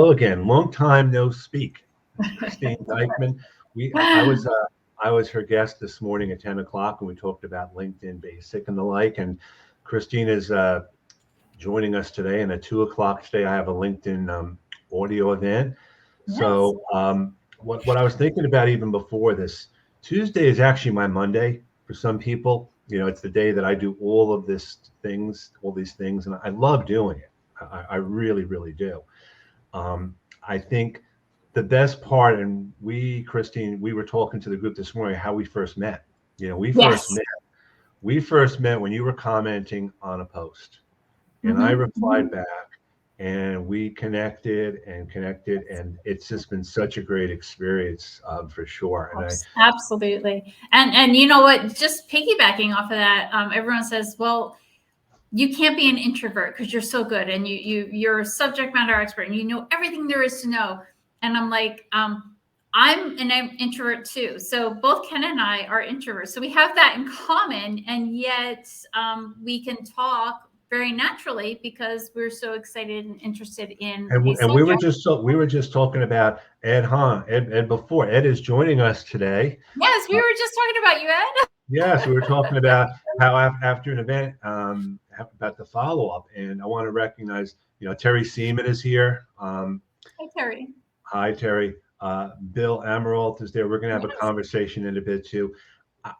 hello again. Long time no speak. Christine Dykeman. I was her guest this morning at 10 o'clock, and we talked about LinkedIn Basic and the like. And Christine is joining us today. And at 2 o'clock today, I have a LinkedIn audio event. Yes. So what I was thinking about even before this, Tuesday is actually my Monday for some people. It's the day that I do all of all these things, and I love doing it. I really, really do. I think the best part, and Christine, we were talking to the group this morning how we first met. Yes. We first met when you were commenting on a post, and I replied back, and we connected, and it's just been such a great experience for sure. And Absolutely. And you know what? Just piggybacking off of that, everyone says, well, you can't be an introvert because you're so good and you're a subject matter expert and you know everything there is to know. And I'm like, I'm an introvert too. So both Ken and I are introverts. So we have that in common, and yet we can talk very naturally because we're so excited and interested in a subject. we were just talking about Ed Hahn. Ed before. Ed is joining us today. Yes, we were just talking about you, Ed. Yes, we were talking about how after an event, about the follow-up. And I want to recognize, Terry Seaman is here. Hey, Terry. Hi, Terry. Bill Amaralt is there. We're going to have a conversation in a bit too.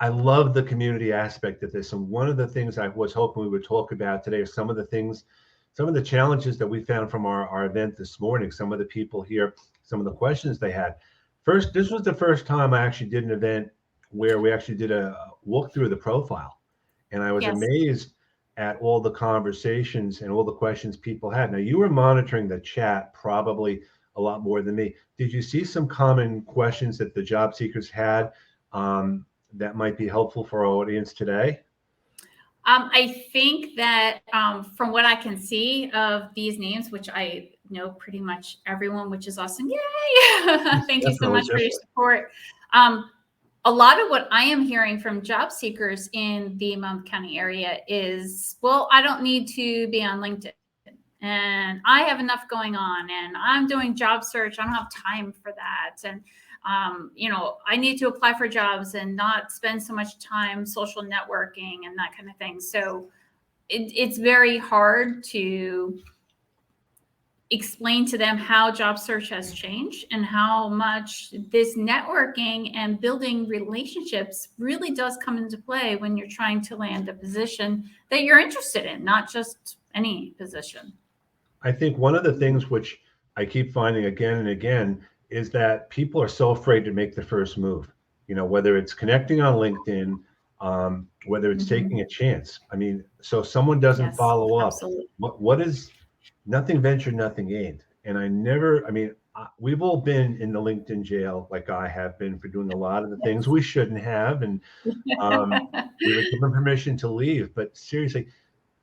I love the community aspect of this. And one of the things I was hoping we would talk about today are some of the challenges that we found from our event this morning, some of the people here, some of the questions they had. First, this was the first time I actually did an event where we actually did a walk through the profile. And I was amazed at all the conversations and all the questions people had. Now, you were monitoring the chat probably a lot more than me. Did you see some common questions that the job seekers had that might be helpful for our audience today? I think that from what I can see of these names, which I know pretty much everyone, which is awesome. Yay! Thank you so much for your support. A lot of what I am hearing from job seekers in the Monmouth County area is, well, I don't need to be on LinkedIn, and I have enough going on, and I'm doing job search. I don't have time for that. And, I need to apply for jobs and not spend so much time social networking and that kind of thing. So it's very hard to explain to them how job search has changed and how much this networking and building relationships really does come into play when you're trying to land a position that you're interested in, not just any position. I think one of the things which I keep finding again and again is that people are so afraid to make the first move, whether it's connecting on LinkedIn, whether it's taking a chance. I mean, so someone doesn't follow up. What is nothing ventured, nothing gained. And we've all been in the LinkedIn jail, like I have been, for doing a lot of the things we shouldn't have. And we were given permission to leave. But seriously,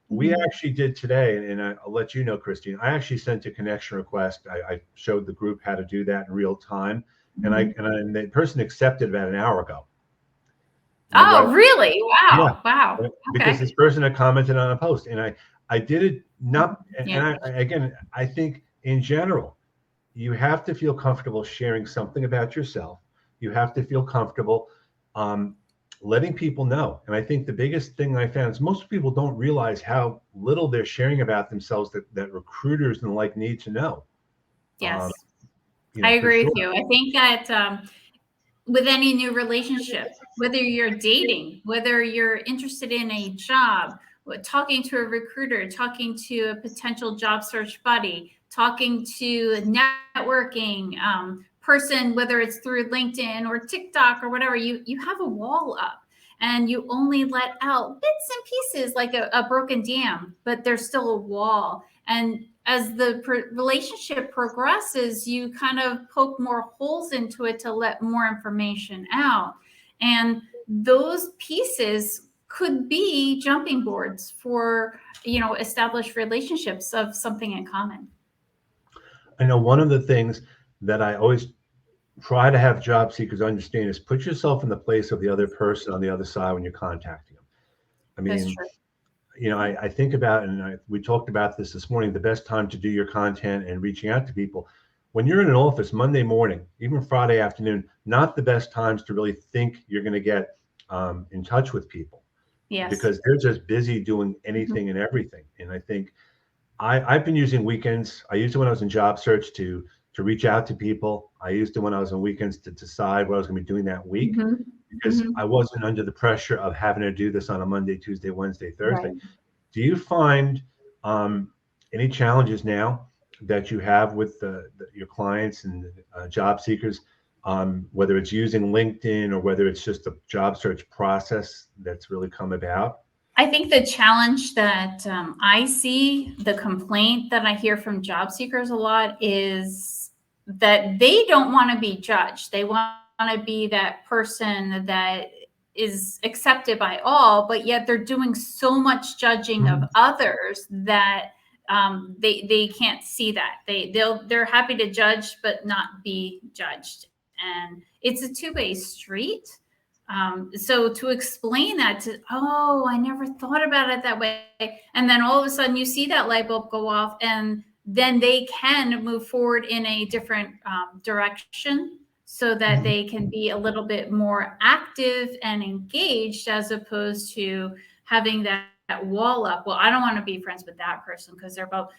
we actually did today, and I'll let you know, Christine, I actually sent a connection request. I showed the group how to do that in real time. And the person accepted about an hour ago. Oh, really? Wow. Yeah. Wow. Because this person had commented on a post, and I did it not, and I think in general, you have to feel comfortable sharing something about yourself. You have to feel comfortable letting people know. And I think the biggest thing I found is most people don't realize how little they're sharing about themselves that recruiters and the like need to know. Yes, I agree with you. I think that with any new relationship, whether you're dating, whether you're interested in a job, talking to a recruiter, talking to a potential job search buddy, talking to a networking person, whether it's through LinkedIn or TikTok or whatever, you have a wall up and you only let out bits and pieces like a broken dam, but there's still a wall. And as the relationship progresses, you kind of poke more holes into it to let more information out. And those pieces could be jumping boards for, established relationships of something in common. I know one of the things that I always try to have job seekers understand is put yourself in the place of the other person on the other side when you're contacting them. I mean, I think about, and we talked about this morning, the best time to do your content and reaching out to people. when you're in an office Monday morning, even Friday afternoon, not the best times to really think you're going to get in touch with people Yes. because they're just busy doing Mhm. anything and everything. And I think I've been using weekends. I used it when I was in job search to reach out to people. I used it when I was on weekends to decide what I was going to be doing that week Mhm. because Mhm. I wasn't under the pressure of having to do this on a Monday, Tuesday, Wednesday, Thursday. Right. Do you find um, any challenges now that you have with your clients and job seekers, whether it's using LinkedIn or whether it's just a job search process that's really come about? I think the challenge that I see, the complaint that I hear from job seekers a lot is that they don't want to be judged. They want to be that person that is accepted by all, but yet they're doing so much judging of Mhm. others that they can't see that. They're happy to judge, but not be judged. And it's a two-way street. So to explain that to, oh, I never thought about it that way. And then all of a sudden you see that light bulb go off, and then they can move forward in a different direction so that Mhm. they can be a little bit more active and engaged as opposed to having that wall up. Well, I don't want to be friends with that person because they're both,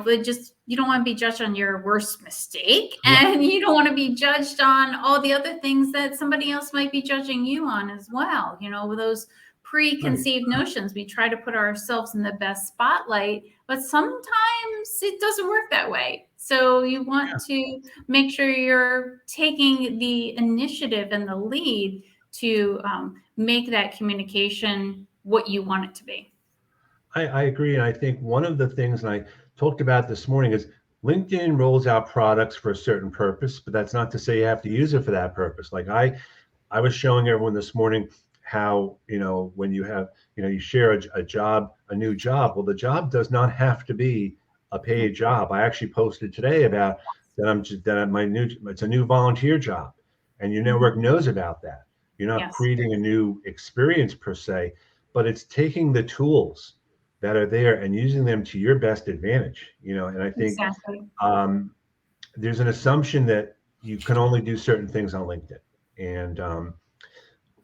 but just you don't want to be judged on your worst mistake, Right. and you don't want to be judged on all the other things that somebody else might be judging you on as well. With those Right. preconceived notions, we try to put ourselves in the best spotlight, but sometimes it doesn't work that way. So you want to make sure you're taking the initiative and the lead to make that communication what you want it to be. I agree. And I think one of the things, and I talked about this morning, is LinkedIn rolls out products for a certain purpose, but that's not to say you have to use it for that purpose. Like I was showing everyone this morning how, when you have, you share a job, a new job. Well, the job does not have to be a paid job. I actually posted today about it's a new volunteer job, and your network knows about that. You're not Yes, creating a new experience per se, but it's taking the tools that are there and using them to your best advantage. And I think exactly. um, there's an assumption that you can only do certain things on LinkedIn. And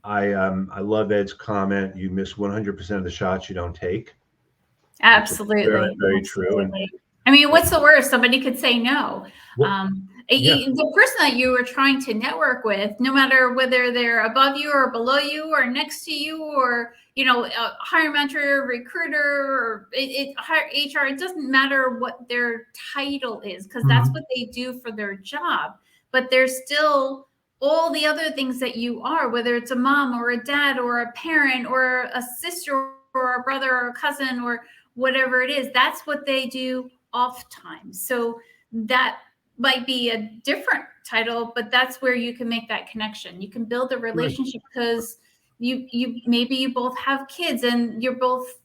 I love Ed's comment. You miss 100% of the shots you don't take, which is very, Absolutely, very true. absolutely. I mean, what's the worst? Somebody could say no. Well, yeah. The person that you were trying to network with, no matter whether they're above you or below you or next to you, or a hiring manager, recruiter, or HR, it doesn't matter what their title is because that's Mhm. what they do for their job. But there's still all the other things that you are, whether it's a mom or a dad or a parent or a sister or a brother or a cousin or whatever it is. That's what they do oftentimes. So that might be a different title, but that's where you can make that connection. You can build a Right. relationship because you maybe you both have kids and you're both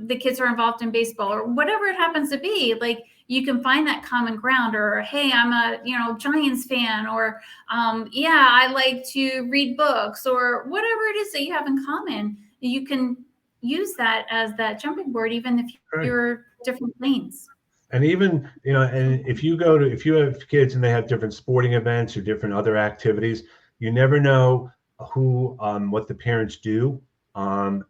the kids are involved in baseball or whatever it happens to be. Like you can find that common ground, or hey, I'm a Giants fan, or yeah, I like to read books, or whatever it is that you have in common. You can use that as that jumping board, even if Right. you're different lanes. And even, and if you have kids and they have different sporting events or different other activities, you never know what the parents do um,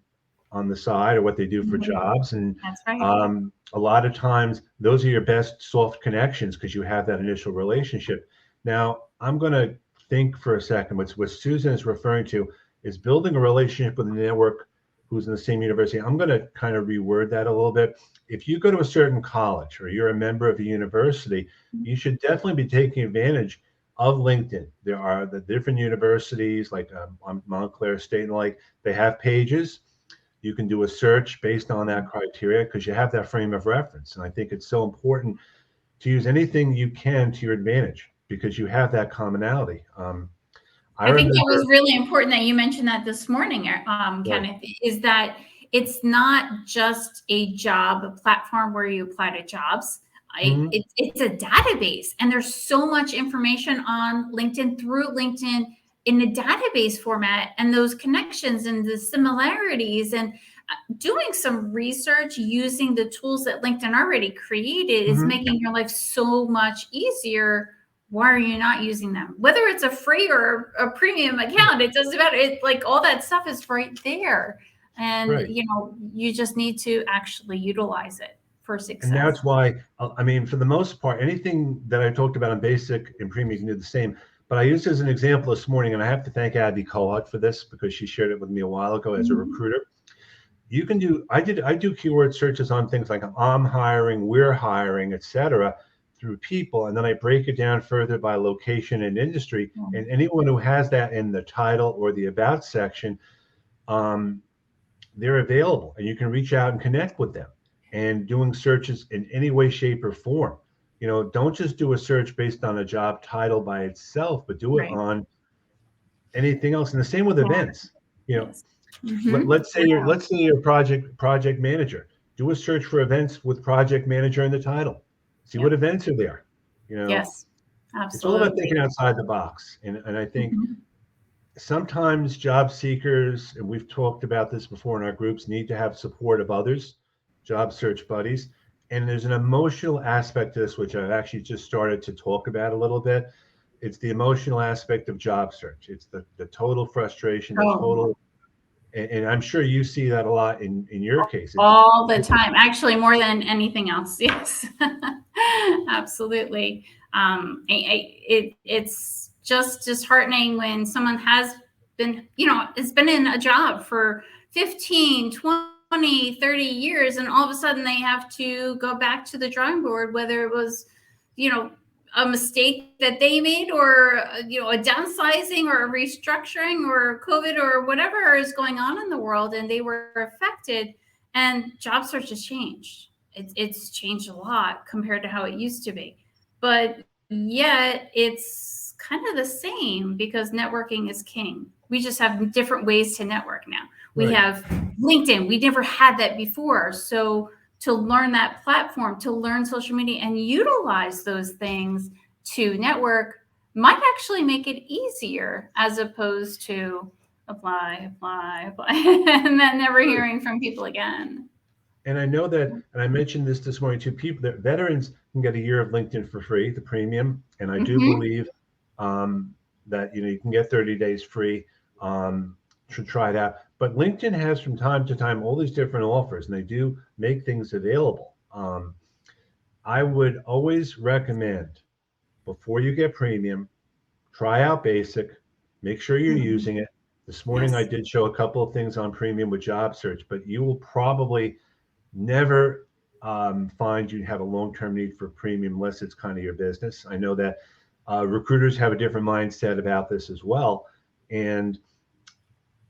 on the side or what they do for Mhm. jobs. And That's right. a lot of times, those are your best soft connections because you have that initial relationship. Now, I'm going to think for a second. What Susan is referring to is building a relationship with a network who's in the same university. I'm going to kind of reword that a little bit. If you go to a certain college or you're a member of a university, you should definitely be taking advantage of LinkedIn. There are the different universities like Montclair State and like they have pages. You can do a search based on that criteria because you have that frame of reference. And I think it's so important to use anything you can to your advantage because you have that commonality. I I think that remember, was really important that you mentioned that this morning, right. Kenneth, is that it's not just a job platform where you apply to jobs. Mhm. It's a database, and there's so much information on LinkedIn through LinkedIn in a database format, and those connections and the similarities. And doing some research using the tools that LinkedIn already created is making your life so much easier. Why are you not using them? Whether it's a free or a premium account, it doesn't matter. It, like, all that stuff is right there. And, you just need to actually utilize it for success. And that's why, I mean, for the most part, anything that I talked about in basic and premium, you can do the same. But I used as an example this morning, and I have to thank Abby Kohut for this because she shared it with me a while ago as a recruiter. You can do, I do keyword searches on things like I'm hiring, we're hiring, etc., through people. And then I break it down further by location and industry. And anyone who has that in the title or the about section, they're available and you can reach out and connect with them. And doing searches in any way, shape, or form. Don't just do a search based on a job title by itself, but do it on anything else. And the same with events. Let's say you're a project manager. Do a search for events with project manager in the title. See what events are there. Yes, absolutely. It's all about thinking outside the box. And I think sometimes job seekers, and we've talked about this before in our groups, need to have support of others, job search buddies. And there's an emotional aspect to this, which I've actually just started to talk about a little bit. It's the emotional aspect of job search. It's the total frustration, the total, and I'm sure you see that a lot in your case. All the time, actually, more than anything else. Yes, absolutely. It's just disheartening when someone has been, has been in a job for 15, 20, 30 years, and all of a sudden they have to go back to the drawing board, whether it was, a mistake that they made, or, a downsizing or a restructuring or COVID or whatever is going on in the world, and they were affected, and job search has changed. It's changed a lot compared to how it used to be, but yet it's kind of the same because networking is king. We just have different ways to network now. We have LinkedIn. We never had that before. So to learn that platform, to learn social media and utilize those things to network might actually make it easier, as opposed to apply, and then never hearing from people again. And I know that, and I mentioned this morning too, people that veterans can get a year of LinkedIn for free, the premium. And I do believe that, you can get 30 days free to try it out. But LinkedIn has from time to time all these different offers, and they do make things available. I would always recommend, before you get premium, try out basic, make sure you're using it. This morning I did show a couple of things on premium with job search, but you will probably never find you have a long-term need for premium unless it's kind of your business. I know that recruiters have a different mindset about this as well. And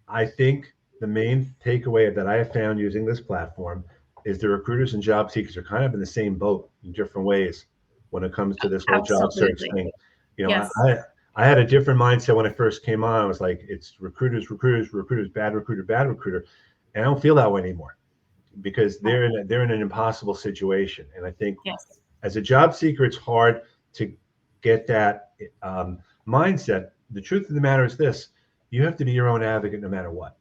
I think the main takeaway that I have found using this platform is the recruiters and job seekers are kind of in the same boat in different ways when it comes to this whole job search thing. I had a different mindset when I first came on. I was like, it's recruiters, bad recruiter. And I don't feel that way anymore because they're in an impossible situation. And I think as a job seeker, it's hard to get that mindset. The truth of the matter is this: you have to be your own advocate no matter what.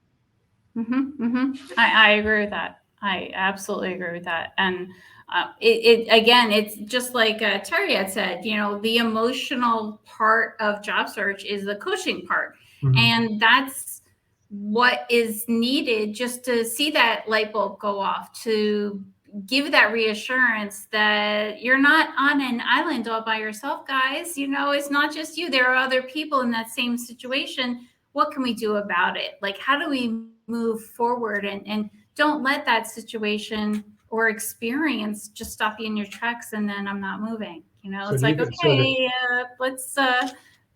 I agree with that. I absolutely agree with that. And again, it's just like Terry had said, the emotional part of job search is the coaching part. And that's what is needed just to see that light bulb go off, to give that reassurance that you're not on an island all by yourself, guys. It's not just you. There are other people in that same situation. What can we do about it? Like, how do we move forward? And don't let that situation or experience just stop you in your tracks and then I'm not moving. It's like, okay, let's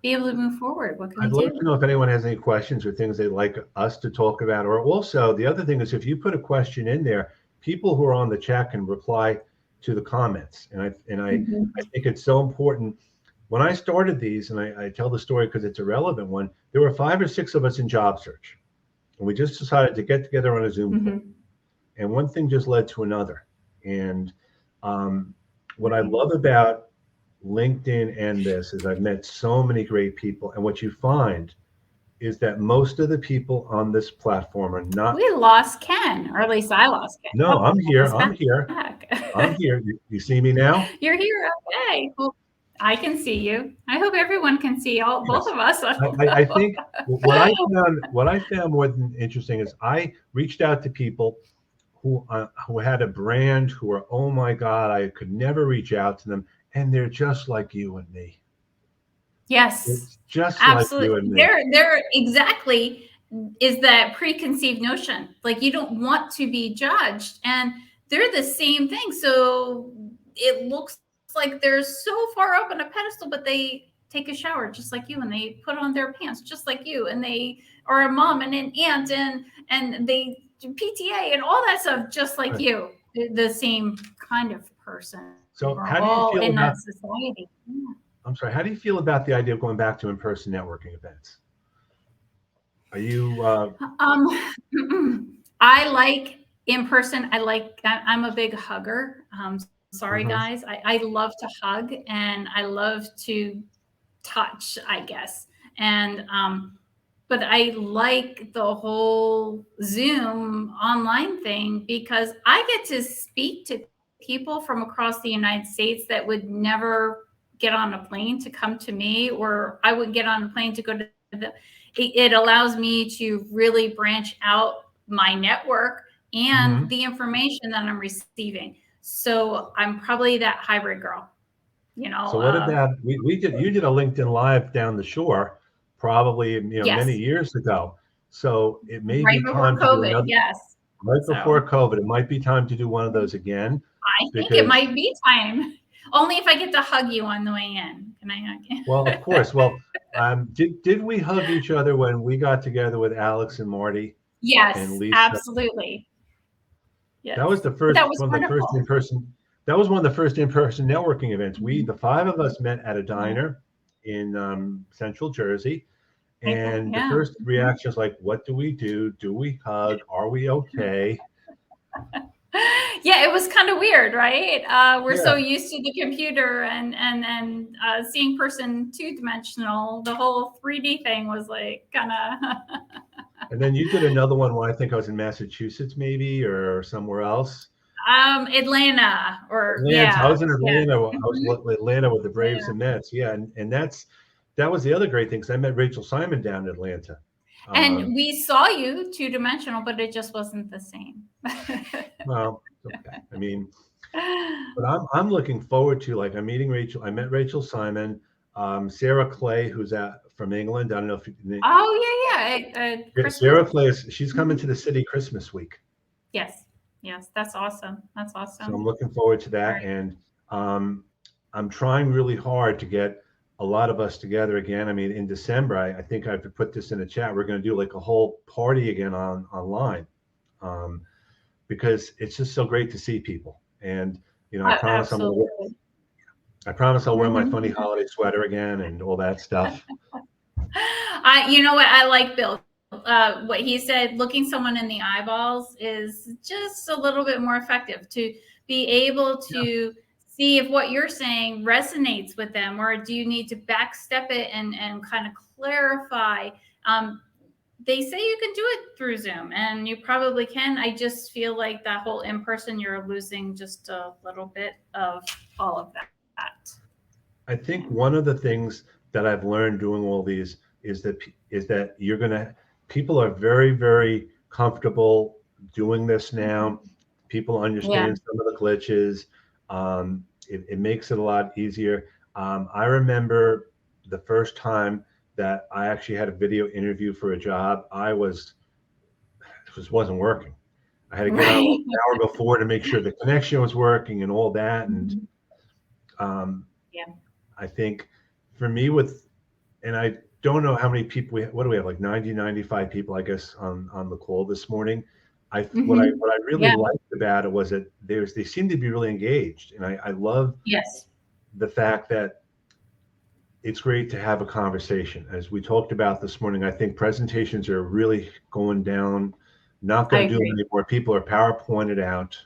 be able to move forward. What can we do? I'd love to know if anyone has any questions or things they'd like us to talk about. Or also, the other thing is, if you put a question in there, people who are on the chat can reply to the comments. And I think it's so important. When I started these, and I tell the story because it's a relevant one, there were 5 or 6 of us in job search. And we just decided to get together on a Zoom call. And one thing just led to another. And what I love about LinkedIn and this is I've met so many great people. And what you find is that most of the people on this platform are not. We lost Ken, or at least I lost Ken. No, I'm here. He's I'm here. back. I'm here. You see me now? You're here. Okay. Well, I can see you. I hope everyone can see both Yes. of us. I think what I found more than interesting is I reached out to people who had a brand who are, oh my God, I could never reach out to them, and they're just like you and me. Yes, It's just absolutely. like you and me. They're exactly is that preconceived notion. Like you don't want to be judged, and they're the same thing. So it looks like they're so far up on a pedestal, but they take a shower just like you, and they put on their pants just like you, and they are a mom and an aunt, and they do PTA and all that stuff just like you. The same kind of person. So We're how do you all feel in about? that society. Yeah. I'm sorry. How do you feel about the idea of going back to in-person networking events? Are you? I like in person. I'm a big hugger. Sorry, Mhm. guys. I love to hug and I love to touch, I guess. And, but I like the whole Zoom online thing because I get to speak to people from across the United States that would never get on a plane to come to me, or I would get on a plane to go to the. It allows me to really branch out my network and Mhm. the information that I'm receiving. So I'm probably that hybrid girl, you So know. what about we did? You did a LinkedIn Live down the shore, probably many Yes, years ago. So it may right be before time to do COVID. another. Yes. Right So before COVID, it might be time to do one of those again I think it because, might be time. Only if I get to hug you on the way in. Can I hug you? well, of course. Well, did we hug each other when we got together with Alex and Marty and Yes, Lisa? absolutely. That was Yes. the But first that was one of the first wonderful. in-person. That was one of the first in-person networking events. Mhm. The five of us met at a Yeah. diner in Central Jersey, and the Yeah. first reaction was like, "What do we do? Do we hug? Are we okay?" Yeah, it was kind of weird, right? We're so Yeah. used to the computer and seeing person two-dimensional. The whole 3D thing was like kind of. And then you did another one where I think I was in Massachusetts, maybe, or somewhere else. Atlanta, or Atlanta. I yeah, was in yeah. Atlanta. I was Mhm. in Atlanta with the Braves Yeah. and Mets. Yeah, and that was the other great thing because I met Rachel Simon down in Atlanta. And we saw you two-dimensional, but it just wasn't the same. Well, okay. I mean, but I'm looking forward to, like, I'm meeting Rachel. I met Rachel Simon, Sarah Clay, who's from England. I don't know if Oh yeah. Christmas. Sarah Clay she's coming Mhm. to the city Christmas week. Yes, yes, that's awesome. That's So I'm awesome. looking forward to All that. right. And um, I'm trying really hard to get a lot of us together again. I mean, in December, I think I have to put this in the chat. We're going to do like a whole party again online um, because it's just so great to see people. And Absolutely. I promise I'll wear my funny Mhm. holiday sweater again and all that stuff. You know what? I like Bill. What he said, looking someone in the eyeballs is just a little bit more effective to be able Yeah, to see if what you're saying resonates with them, or do you need to backstep it and kind of clarify. Um, they say you can do it through Zoom, and you probably can. I just feel like that whole in person, you're losing just a little bit of all of that. I think one of the things that I've learned doing all these is that people are very, very comfortable doing this now. People Yeah. understand some of the glitches. It makes it a lot easier. I remember the first time that I actually had a video interview for a job. It just wasn't working. I had to get on like Right. an hour before to make sure the connection was working and all that. And Mhm. um, Yeah. I think for me and I don't know how many people what do we have, like 90, 95 people, I guess, on the call this morning. Mhm. What I really Yeah. liked about it was that they seem to be really engaged. And I love Yes. the fact that it's great to have a conversation. As we talked about this morning, I think presentations are really going down, not I going to do them agree. anymore. People are PowerPointed out for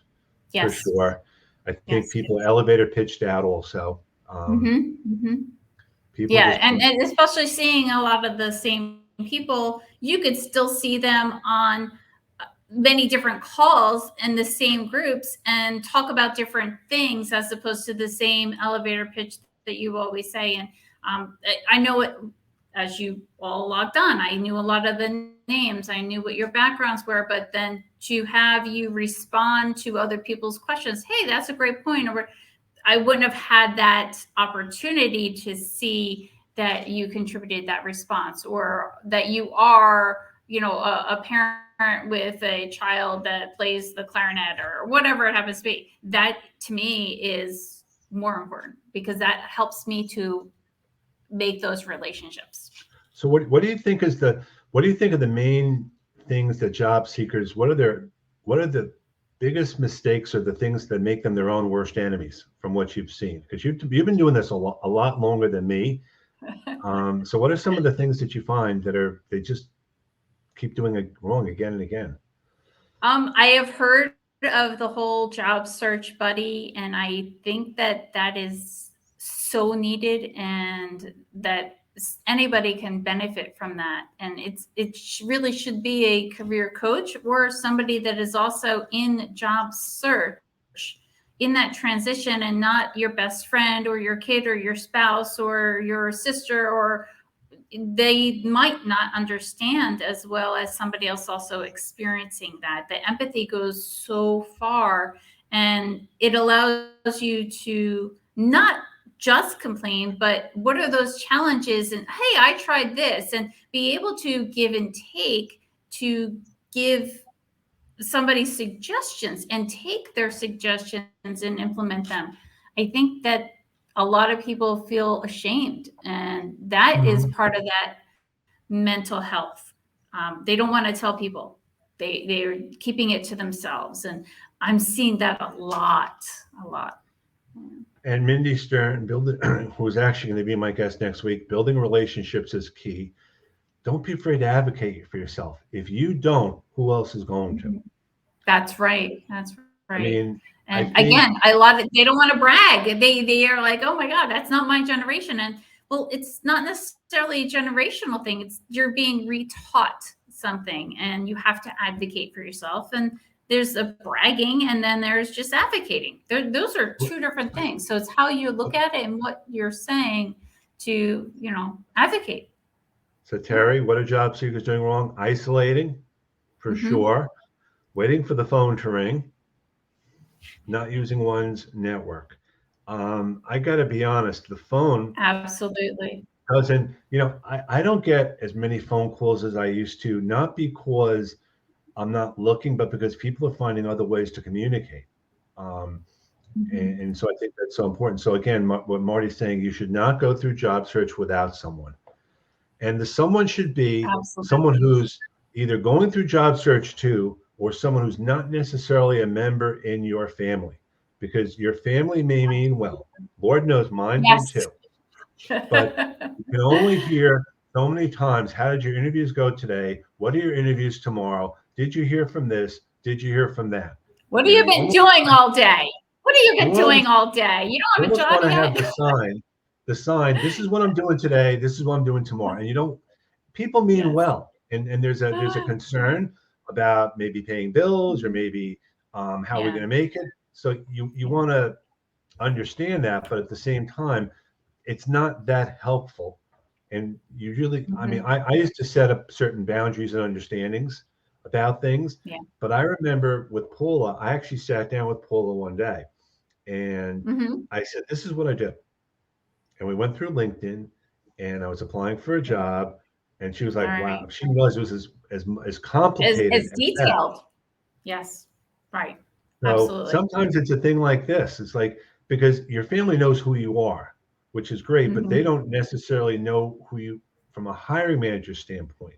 Yes. sure. I think Yes. people Yes. elevator pitched out also. Mhm. Mhm. People Yeah, just and especially seeing a lot of the same people, you could still see them on many different calls in the same groups and talk about different things as opposed to the same elevator pitch that you always say. And I know it, as you all logged on, I knew a lot of the names, I knew what your backgrounds were, but then to have you respond to other people's questions, hey, that's a great point, or I wouldn't have had that opportunity to see that you contributed that response, or that you are, a parent with a child that plays the clarinet or whatever it happens to be. That to me is more important, because that helps me to make those relationships. So what do you think is what do you think are the main things that job seekers, what are the biggest mistakes, or the things that make them their own worst enemies from what you've seen? Because you've been doing this a lot longer than me. So what are some of the things that you find that they just keep doing it wrong again and again? I have heard of the whole job search buddy, and I think that is so needed, and that anybody can benefit from that. And it really should be a career coach or somebody that is also in job search in that transition, and not your best friend or your kid or your spouse or your sister, or they might not understand as well as somebody else also experiencing that. The empathy goes so far, and it allows you to not just complain, but what are those challenges? And hey, I tried this, and be able to give and take, to give somebody suggestions and take their suggestions and implement them. I think that a lot of people feel ashamed, and that is part of that mental health. They don't want to tell people. They're keeping it to themselves, and I'm seeing that a lot. And Mindy Stern, who's actually going to be my guest next week, building relationships is key. Don't be afraid to advocate for yourself. If you don't, who else is going to? That's right. I mean, and again, a lot of, they don't want to brag. They are like, oh my God, that's not my generation. And well, it's not necessarily a generational thing. It's you're being retaught something, and you have to advocate for yourself. And there's a bragging, and then there's just advocating. Those are two different things. So it's how you look at it and what you're saying to, advocate. So Terry, what are job seekers doing wrong? Isolating, for sure. Waiting for the phone to ring. Not using one's network. I got to be honest, the phone absolutely doesn't, I don't get as many phone calls as I used to, not because I'm not looking, but because people are finding other ways to communicate. And so I think that's so important. So again, what Marty's saying, you should not go through job search without someone. And the someone should be someone who's either going through job search too, or someone who's not necessarily a member in your family, because your family may mean well. Lord knows mine do too. But you can only hear so many times, how did your interviews go today? What are your interviews tomorrow? Did you hear from this? Did you hear from that? What have you been doing all day? What have you been doing all day? You don't have a job yet? Have the sign, this is what I'm doing today. This is what I'm doing tomorrow. And people mean well. And there's a concern about maybe paying bills, or maybe how we're going to make it. So you want to understand that, but at the same time, it's not that helpful. And you really, I mean, I used to set up certain boundaries and understandings about things. But I remember with Paula, I actually sat down with Paula one day, and I said, this is what I do. And we went through LinkedIn, and I was applying for a job, and she was like, wow, she realized it was as complicated as detailed that. Yes, right. So absolutely. Sometimes it's a thing like this. It's like, because your family knows who you are, which is great, but they don't necessarily know who you from a hiring manager standpoint.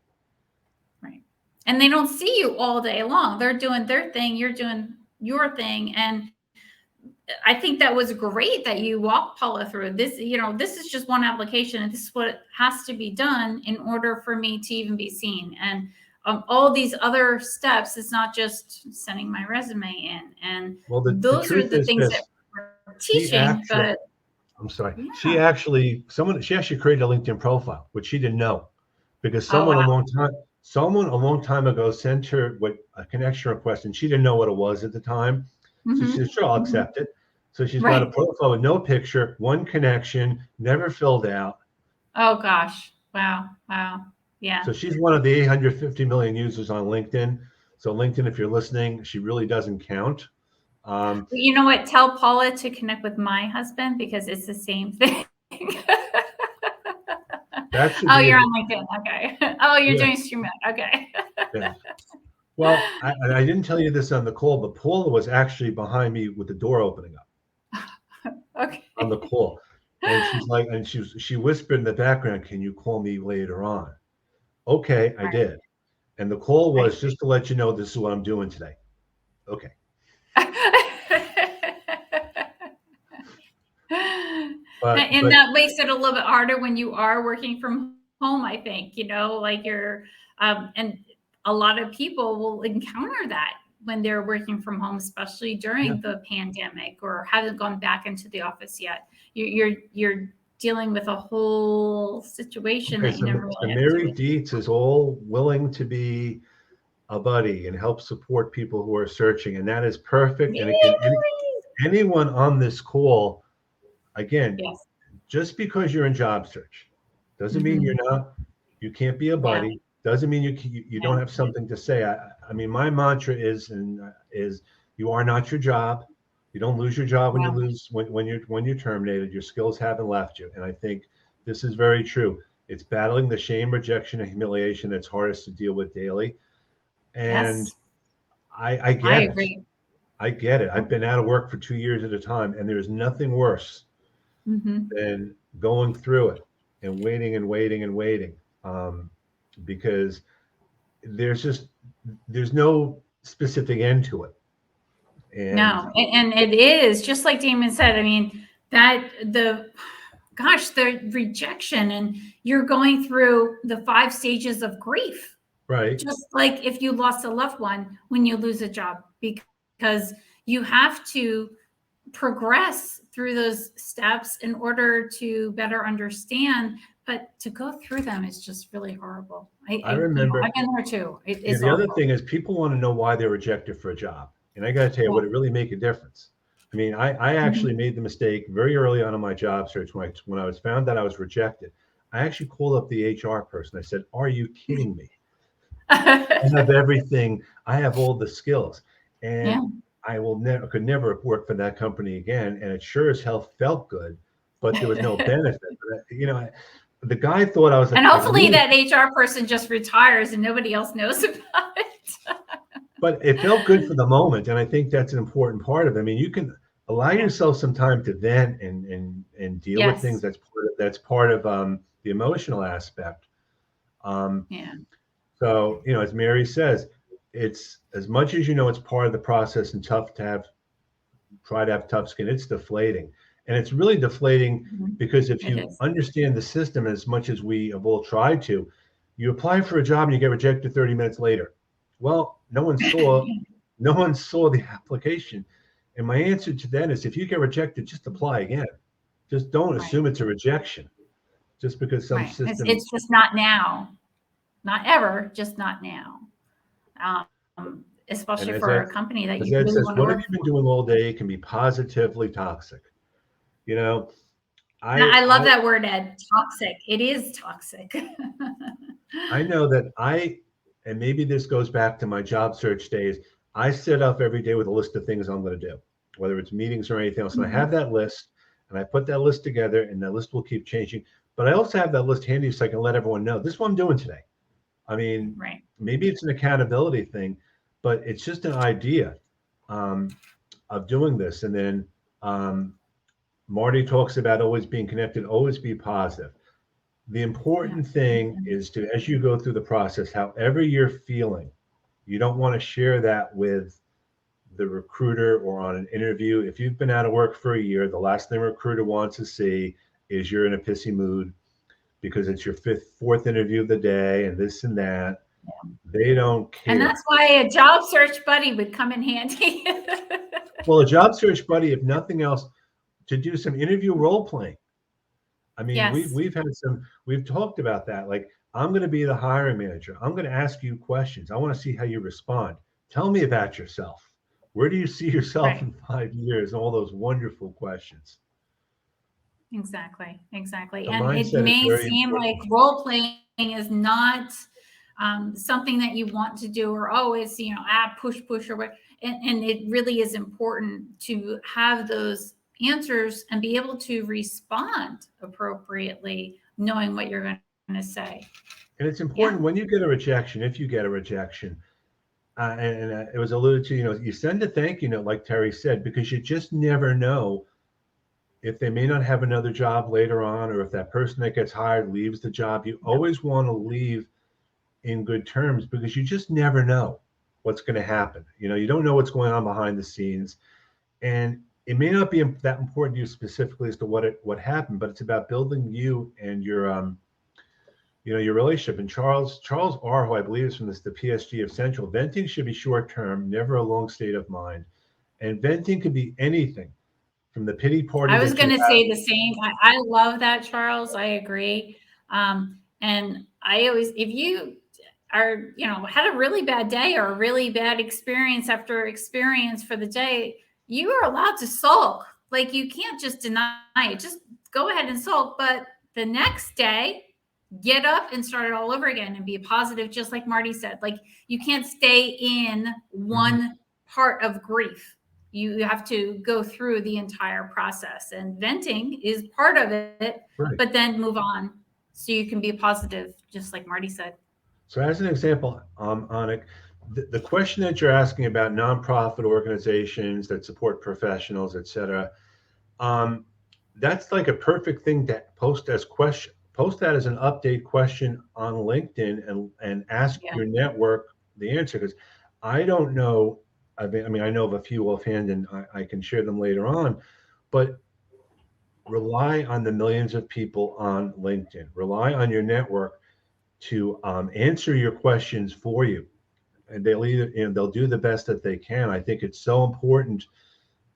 Right. And they don't see you all day long. They're doing their thing, you're doing your thing. And I think that was great that you walked Paula through this. This is just one application, and this is what has to be done in order for me to even be seen. And all these other steps, it's not just sending my resume in. And those are the things that we're teaching. I'm sorry. Yeah. She actually created a LinkedIn profile, which she didn't know. because Oh, someone wow. a long time ago sent her a connection request, and she didn't know what it was at the time. So she Mm-hmm. said, "Sure, I'll Mm-hmm. accept it." So she's got a Right. profile with no picture, one connection, never filled out. Oh, gosh. Wow. Wow. Yeah. So she's one of the 850 million users on LinkedIn. So LinkedIn, if you're listening, she really doesn't count. You know what? Tell Paula to connect with my husband because it's the same thing. That should Oh, be you're on LinkedIn. Okay. Oh, you're yeah, doing stream. Okay. yeah. Well, I didn't tell you this on the call, but Paula was actually behind me with the door opening up on the Okay. call. And she's like, and she whispered in the background, "Can you call me later on?" Okay, I Right. did. And the call Right. was just to let you know this is what I'm doing today. Okay. And But that makes it a little bit harder when you are working from home, I think, like and a lot of people will encounter that when they're working from home, especially yeah, during the pandemic or haven't gone back into the office yet. You're dealing with a whole situation okay. that you So, never so really had to deal Mary with. Dietz is all willing to be a buddy and help support people who are searching, and that is perfect. And again, anyone on this call, again, Yes. just because you're in job search doesn't mean Hmm. you can't be a Yeah. buddy. Doesn't mean you don't Yeah. have something to say. I mean, my mantra is you are not your job. You don't lose your job when you Yeah. lose when you're terminated. Your skills haven't left you, and I think this is very true. It's battling the shame, rejection, and humiliation that's hardest to deal with daily. And Yes. I I get it. agree. I get it. I've been out of work for 2 years at a time, and there's nothing worse Hmm. than going through it and waiting and waiting and waiting, um, because there's just there's no specific end to it. And No, and it is just like Damon said. I mean, the rejection, and you're going through the 5 stages of grief, right, just like if you lost a loved one when you lose a job, because you have to progress through those steps in order to better understand. But to go through them is just really horrible. I I've remember. been there too. It's The other awful. thing is people want to know why they're rejected for a job, and I got to tell you, Yeah. would it really make a difference? I mean, I actually Mhm. made the mistake very early on in my job search when I was found that I was rejected. I actually called up the HR person. I said, "Are you kidding me? I have everything. I have all the skills, Yeah. and I will never could never work for that company again. And it sure as hell felt good, but there was no benefit. The guy thought I was And a hopefully lunatic, that HR person just retires and nobody else knows about it. but it felt good for the moment, and I think that's an important part of it. I mean, you can allow Yeah. yourself some time to vent and deal with things. Yes. That's part of the emotional aspect. Um, Yeah. So, as Mary says, it's as much as it's part of the process and tough to try to have tough skin, it's deflating. And it's really deflating Mhm. because if It you is. understand the system as much as we have all tried to, you apply for a job and you get rejected 30 minutes later. Well, no one saw the application. And my answer to that is if you get rejected, just apply again. Just don't Right. assume it's a rejection just because some Right. It's, system. it's just not now, not ever, just not now. And Especially as for Ed, a company that as you Ed really says, want to what have work you been for. doing all day can be positively toxic. You know, And I I love I that word, Ed. Toxic. It is toxic. I know that and maybe this goes back to my job search days. I sit up every day with a list of things I'm going to do, whether it's meetings or anything else. And I have Mhm. that list, and I put that list together, and that list will keep changing. But I also have that list handy so I can let everyone know this is what I'm doing today. I mean, Right. maybe it's an accountability thing, but it's just an idea um, of doing this. And then um, Marty talks about always being connected, always be positive. The Yeah. important thing Mhm. is to, as you go through the process, however you're feeling, you don't want to share that with the recruiter or on an interview. If you've been out of work for a year, the last thing a recruiter wants to see is you're in a pissy mood because it's your fourth interview of the day and this and that. They don't And that's care. why a job search buddy would come in handy. Well, a job search buddy, if nothing else, to do some interview role playing. I mean, Yes. we've talked about that. Like I'm going to be the hiring manager. I'm going to ask you questions. I want to see how you respond. Tell me about yourself. Where do you see yourself Right. in 5 years? All those wonderful questions. Exactly. Exactly. The And it mindset is may very seem important. like role playing is not something that you want to do, or always, push, push, or what. And it really is important to have those answers and be able to respond appropriately, knowing what you're going to say. And it's Yeah. important when you get a rejection, if you get a rejection, and it was alluded to, you send a thank you note, like Terry said, because you just never know if they may not have another job later on, or if that person that gets hired leaves the job. You Yep. always want to leave in good terms, because you just never know what's going to happen. You don't know what's going on behind the scenes, and it may not be that important to you specifically as to what happened, but it's about building you and your relationship. And Charles R., who I believe is from the PSG of Central, venting should be short term, never a long state of mind. And venting could be anything from the pity party I was that you going to have. say the same. I love that, Charles. I agree. And I always, if you are, had a really bad day or a really bad experience after experience for the day, you are allowed to sulk. Like, you can't just deny it. Just go ahead and sulk. But the next day, get up and start it all over again and be positive, just like Marty said. Like, you can't stay in Mhm. one part of grief. You have to go through the entire process, and venting is part of it, Right. but then move on so you can be positive, just like Marty said. So, as an example, Anik, the question that you're asking about nonprofit organizations that support professionals, et cetera, um, that's like a perfect thing to post as question. Post that as an update question on LinkedIn, and ask Yeah. your network the answer, because I don't know. I mean, I know of a few offhand, and I can share them later on. But rely on the millions of people on LinkedIn. Rely on your network to answer your questions for you, and they'll do the best that they can. I think it's so important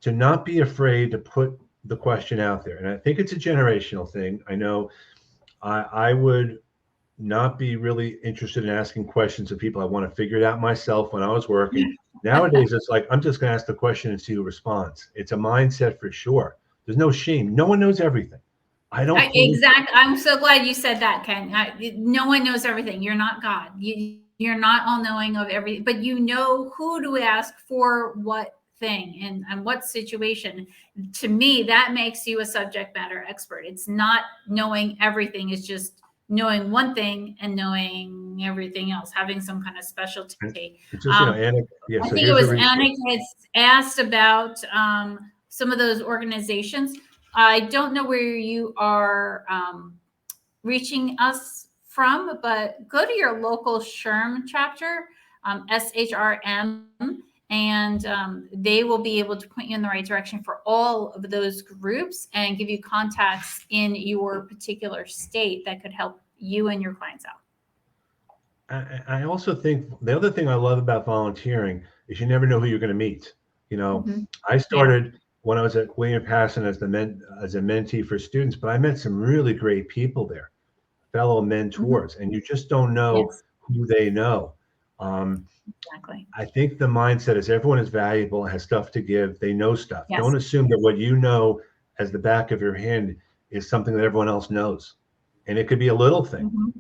to not be afraid to put the question out there. And I think it's a generational thing. I know I would not be really interested in asking questions of people. I want to figure it out myself when I was working. Nowadays, it's like, I'm just going to ask the question and see who responds. It's a mindset for sure. There's no shame. No one knows everything. I don't believe. Exactly. I'm so glad you said that, Ken. No one knows everything. You're not God. You're not all knowing of everything, but you know who to ask for what thing and what situation. To me, that makes you a subject matter expert. It's not knowing everything. It's just knowing one thing and knowing everything else, having some kind of specialty. It's just, Um, Anna. Yeah. I So think it here's a was resource. Anna that's asked about some of those organizations. I don't know where you are reaching us from, but go to your local SHRM chapter, SHRM, and they will be able to point you in the right direction for all of those groups and give you contacts in your particular state that could help you and your clients out. I also think the other thing I love about volunteering is you never know who you're going to meet. You know, Mm-hmm. I Yeah. started when I was at William Passon as a mentee for students, but I met some really great people there, fellow Mm-hmm. mentors, and you just don't know Yes, who they know. Um, exactly. I think the mindset is everyone is valuable, has stuff to give, they know stuff. Yes. Don't assume that what you know as the back of your hand is something that everyone else knows, and it could be a little thing. Mm-hmm.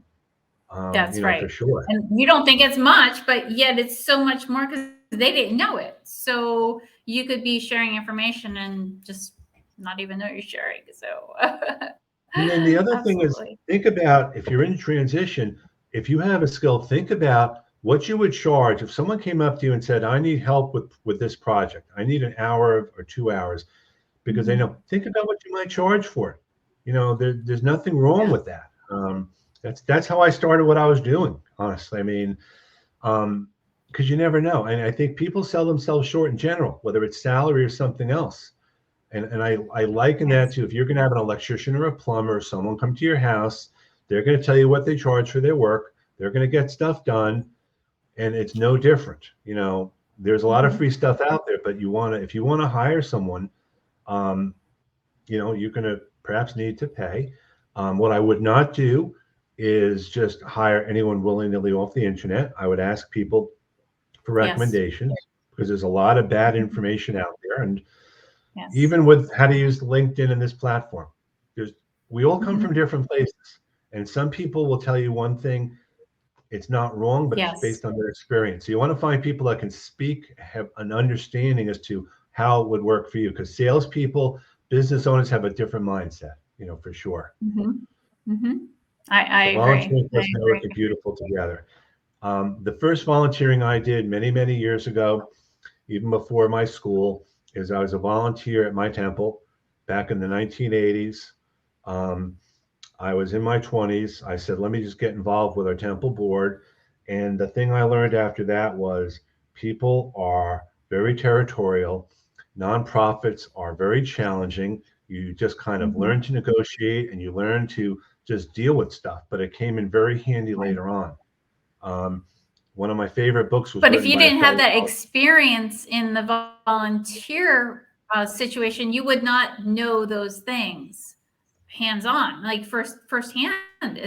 That's For right. sure. And you don't think it's much, but yet it's so much more because they didn't know it. So you could be sharing information and just not even know you're sharing. So And then the other thing is, absolutely. think about, if you're in transition, if you have a skill, think about what you would charge if someone came up to you and said, "I need help with this project. I need an hour or 2 hours," because they Mm-hmm. know. Think about what you might charge for it. There's nothing wrong Yeah. with that. That's how I started what I was doing. Honestly, I mean, because you never know, and I think people sell themselves short in general, whether it's salary or something else. And I liken that Yes. to, if you're going to have an electrician or a plumber or someone come to your house, they're going to tell you what they charge for their work. They're going to get stuff done, and it's no different. There's a lot of Mm-hmm. free stuff out there, but if you want to hire someone, um, you're going to perhaps need to pay. What I would not do is just hire anyone willy-nilly off the internet. I would ask people for Yes. recommendations because there's a lot of bad information out there. And Yes. even with how to use LinkedIn in this platform, there's we all come Mhm. from different places. And some people will tell you one thing, it's not wrong, but it's Yes. based on their experience. So you want to find people that can speak, have an understanding as to how it would work for you. Because salespeople, business owners have a different mindset, for sure. Mhm. Mhm. I So agree. volunteering I plus agree. networking, beautiful together. The first volunteering I did many, many years ago, even before my school, is I was a volunteer at my temple back in the 1980s. Um, I was in my 20s. I said, let me just get involved with our temple board. And the thing I learned after that was people are very territorial. Nonprofits are very challenging. You just kind of Mhm. learn to negotiate and you learn to just deal with stuff. But it came in very handy Right. later on. Um, One of my favorite books was But if written you by a didn't have fellow. that experience in the volunteer situation, you would not know those things hands on, like firsthand.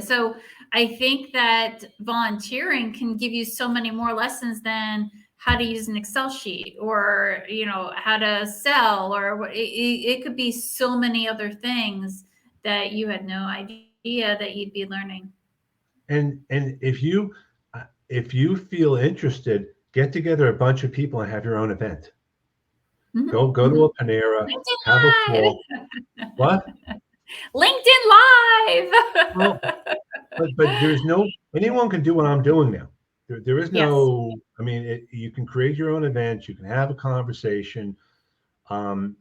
So I think that volunteering can give you so many more lessons than how to use an Excel sheet or how to sell or it could be so many other things that you had no idea that you'd be learning. And if you feel interested, get together a bunch of people and have your own event. Hmm. Go to Hmm. a Panera, LinkedIn have a Live. call. What? LinkedIn Well, Live. but there's no anyone can do what I'm doing now. There is Yes. no. I mean, you can create your own event. You can have a conversation. Um,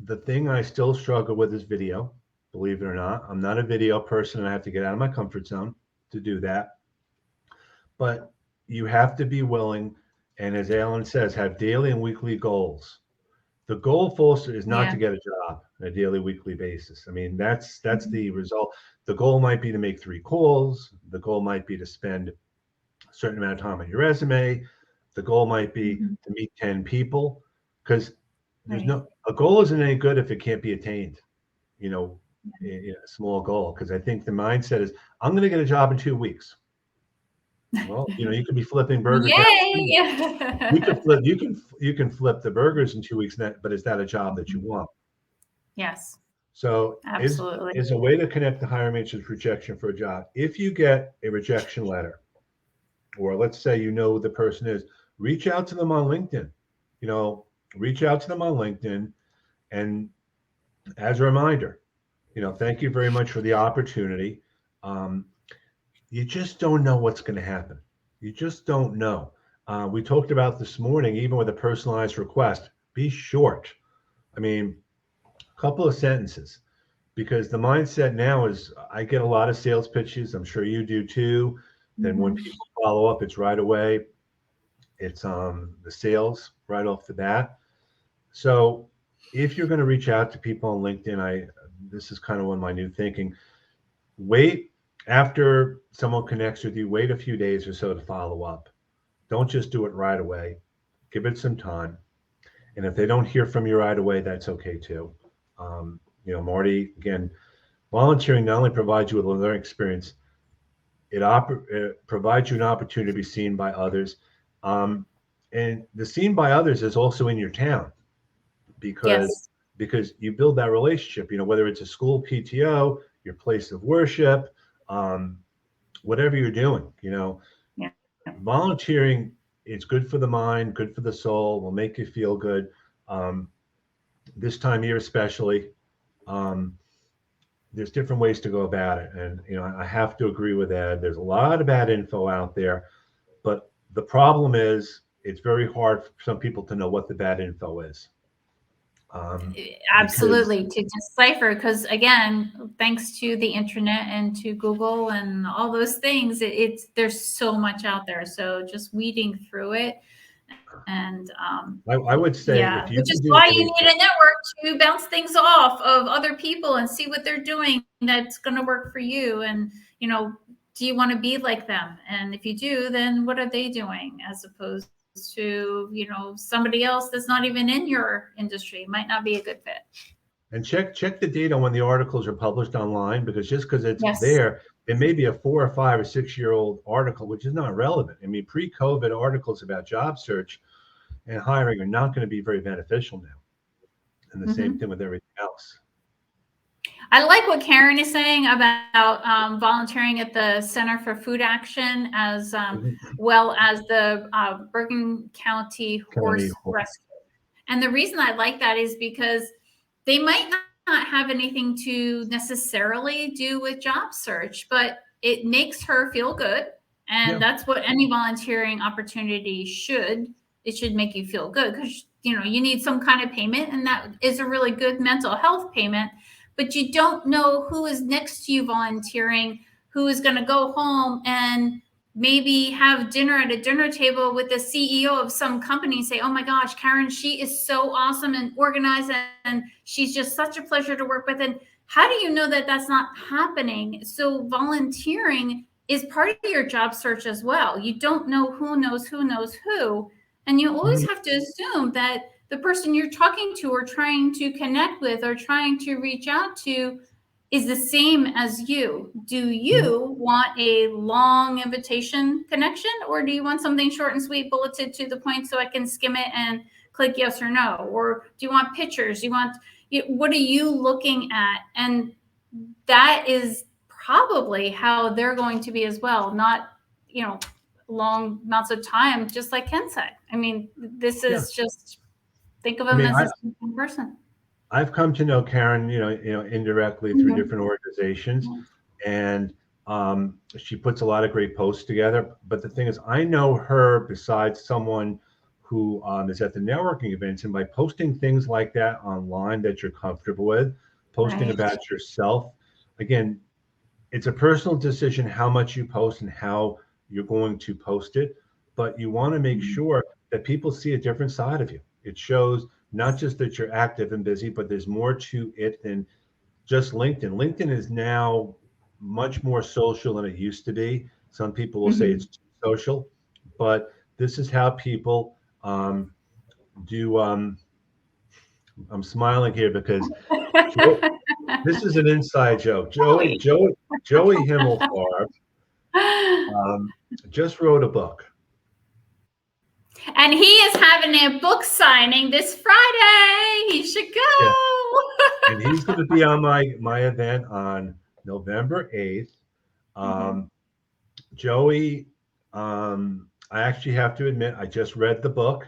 the thing I still struggle with is video. Believe it or not, I'm not a video person. And I have to get out of my comfort zone to do that. But you have to be willing, and as Alan says, have daily and weekly goals. The goal, Foster, is not Yeah. to get a job on a daily, weekly basis. I mean, that's Mhm. the result. The goal might be to make 3 calls. The goal might be to spend a certain amount of time on your resume. The goal might be Mhm. to meet 10 people, because there's Right. no a goal isn't any good if it can't be attained. You know, a small goal. Because I think the mindset is, I'm going to get a job in 2 weeks. Well, you could be flipping burgers down the street. Yay. You can flip the burgers in 2 weeks, but is that a job that you want? Yes, So absolutely. is a way to connect the hiring manager's rejection for a job. If you get a rejection letter, or let's say who the person is, reach out to them on LinkedIn. You know, reach out to them on LinkedIn, and as a reminder, thank you very much for the opportunity. Um, you just don't know what's going to happen. You just don't know. We talked about this morning, even with a personalized request, be short. I mean, a couple of sentences, because the mindset now is I get a lot of sales pitches. I'm sure you do too. Then when Mhm. people follow up, it's right away. It's the sales right off the bat. So if you're going to reach out to people on LinkedIn, this is kind of one of my new thinking. Wait after someone connects with you. Wait a few days or so to follow up. Don't just do it right away. Give it some time. And if they don't hear from you right away, that's okay too. Marty, again, volunteering not only provides you with a learning experience, it provides you an opportunity to be seen by others. Um, and the seen by others is also in your town, because Yes. because you build that relationship. Whether it's a school PTO, your place of worship, um, whatever you're doing. Yeah. Volunteering is good for the mind, good for the soul, will make you feel good. Um, this time of year, especially, um, there's different ways to go about it. And, I have to agree with Ed. There's a lot of bad info out there, but the problem is it's very hard for some people to know what the bad info is. Because Absolutely, to decipher, because again, thanks to the internet and to Google and all those things, it's there's so much out there. So just weeding through it, and I would say yeah, if you which is can do why you anything, need a network to bounce things off of other people and see what they're doing that's going to work for you. And do you want to be like them? And if you do, then what are they doing, as opposed to somebody else that's not even in your industry, might not be a good fit. And check the date on when the articles are published online, because just because it's Yes. there, it may be a 4 or 5 or 6 year old article, which is not relevant. I mean, pre-COVID articles about job search and hiring are not going to be very beneficial now. And the same thing with everything else. I like what Karen is saying about volunteering at the Center for Food Action, as well as the Bergen County County. Horse Rescue. And the reason I like that is because they might not have anything to necessarily do with job search, but it makes her feel good. And Yeah. that's what any volunteering opportunity should. It should make you feel good, because you need some kind of payment, and that is a really good mental health payment. But you don't know who is next to you volunteering, who is going to go home and maybe have dinner at a dinner table with the CEO of some company and say, oh my gosh, Karen, she is so awesome and organized, and she's just such a pleasure to work with. And how do you know that that's not happening? So volunteering is part of your job search as well. You don't know who knows who knows who. And you always have to assume that the person you're talking to or trying to connect with or trying to reach out to is the same as you. Do you want a long invitation connection, or do you want something short and sweet, bulleted to the point so I can skim it and click yes or no? Or do you want pictures? What are you looking at? And that is probably how they're going to be as well. Not, long amounts of time, just like Ken said. I mean, this is just, think of them as a single person. I've come to know Karen, indirectly through different organizations, and she puts a lot of great posts together. But the thing is, I know her besides someone who is at the networking events, and by posting things like that online that you're comfortable with, posting about yourself, again, it's a personal decision how much you post and how you're going to post it, but you want to make sure that people see a different side of you. It shows not just that you're active and busy, but there's more to it than just LinkedIn. LinkedIn is now much more social than it used to be. Some people will say it's too social, but this is how people do. I'm smiling here because this is an inside joke. Joey Himmelfarb just wrote a book. And he is having a book signing this Friday. He should go. Yeah. And he's going to be on my event on November 8th. Joey, I actually have to admit, I just read the book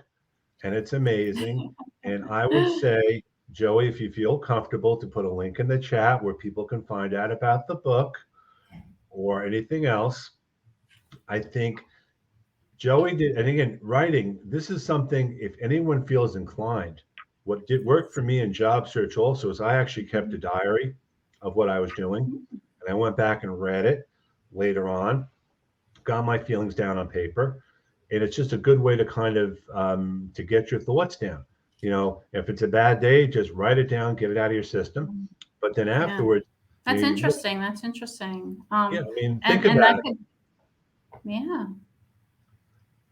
and it's amazing. And I would say, Joey, if you feel comfortable, to put a link in the chat where people can find out about the book or anything else. I think Joey did, and again, writing, this is something, if anyone feels inclined, what did work for me in job search also is I actually kept a diary of what I was doing. And I went back and read it later on, got my feelings down on paper. And it's just a good way to kind of to get your thoughts down. If it's a bad day, just write it down, get it out of your system. But then afterwards, that's interesting. That's interesting. Yeah, I mean, think about it. Yeah.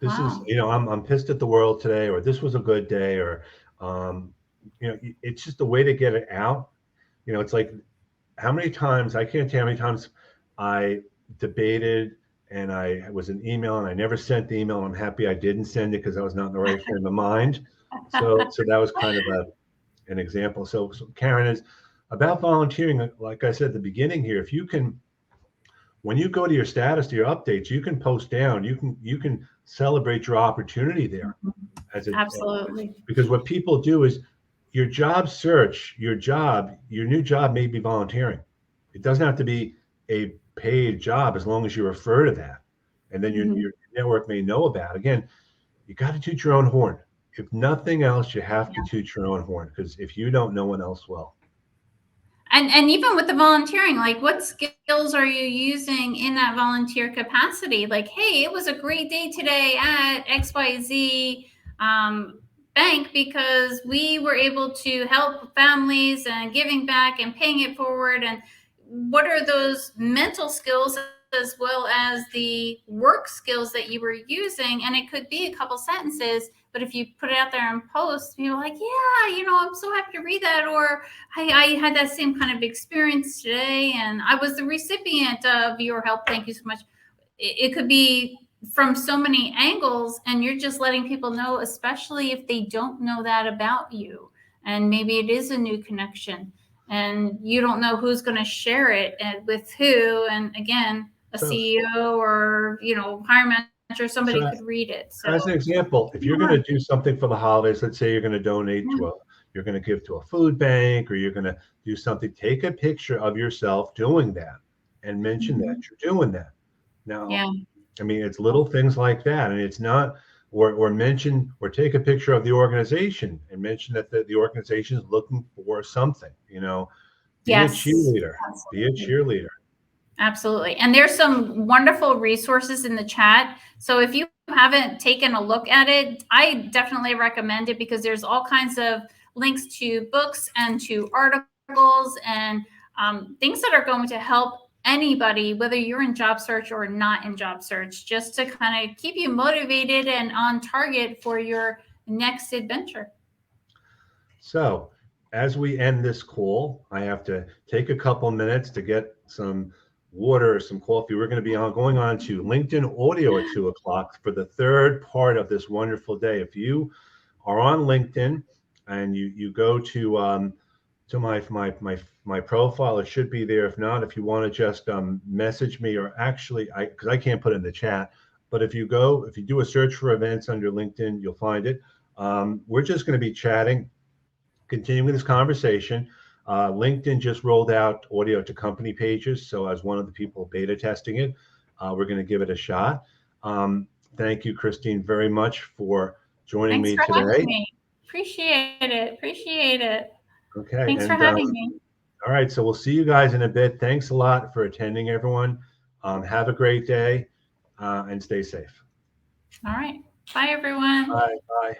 This is, I'm pissed at the world today, or this was a good day, or, it's just a way to get it out. It's like how many times, I can't tell how many times I debated and I was an email and I never sent the email. I'm happy I didn't send it because I was not in the right frame of mind. So that was kind of an example. So Karen, is about volunteering. Like I said at the beginning here, if you can, when you go to your status, to your updates, you can post down, you can celebrate your opportunity there. Absolutely. Because what people do is your job search, your new job may be volunteering. It doesn't have to be a paid job as long as you refer to that. And then your network may know about it. Again, you got to toot your own horn. If nothing else, you have to toot your own horn, because if you don't, no one else will. And even with the volunteering, like, what skills are you using in that volunteer capacity? Like, hey, it was a great day today at XYZ bank because we were able to help families and giving back and paying it forward. And what are those mental skills as well as the work skills that you were using. And it could be a couple sentences, but if you put it out there in post, you're like, yeah, I'm so happy to read that. Or I had that same kind of experience today, and I was the recipient of your help. Thank you so much. It could be from so many angles, and you're just letting people know, especially if they don't know that about you. And maybe it is a new connection, and you don't know who's going to share it and with who. And again, a CEO or hiring manager, somebody could read it. So as an example, if you're going to do something for the holidays, let's say you're going to donate you're going to give to a food bank, or you're going to do something, take a picture of yourself doing that and mention that you're doing that. Now, I mean, it's little things like that, and it's not, or mention, or take a picture of the organization and mention that the organization is looking for something. Be a cheerleader. Be a cheerleader. Absolutely. And there's some wonderful resources in the chat. So if you haven't taken a look at it, I definitely recommend it, because there's all kinds of links to books and to articles and things that are going to help anybody, whether you're in job search or not in job search, just to kind of keep you motivated and on target for your next adventure. So as we end this call, I have to take a couple minutes to get some water or some coffee. We're going to be going on to LinkedIn audio at 2:00 for the third part of this wonderful day. If you are on LinkedIn and you go to my profile, it should be there. If not, if you want to just message me, or actually, because I can't put it in the chat, but if you do a search for events under LinkedIn, you'll find it. We're just going to be chatting, continuing this conversation. LinkedIn just rolled out audio to company pages, so as one of the people beta testing it, we're going to give it a shot. Thank you, Christine, very much for joining me today. Having me. Appreciate it. Okay. Thanks for having me. All right. So we'll see you guys in a bit. Thanks a lot for attending, everyone. Have a great day and stay safe. All right. Bye, everyone. Bye.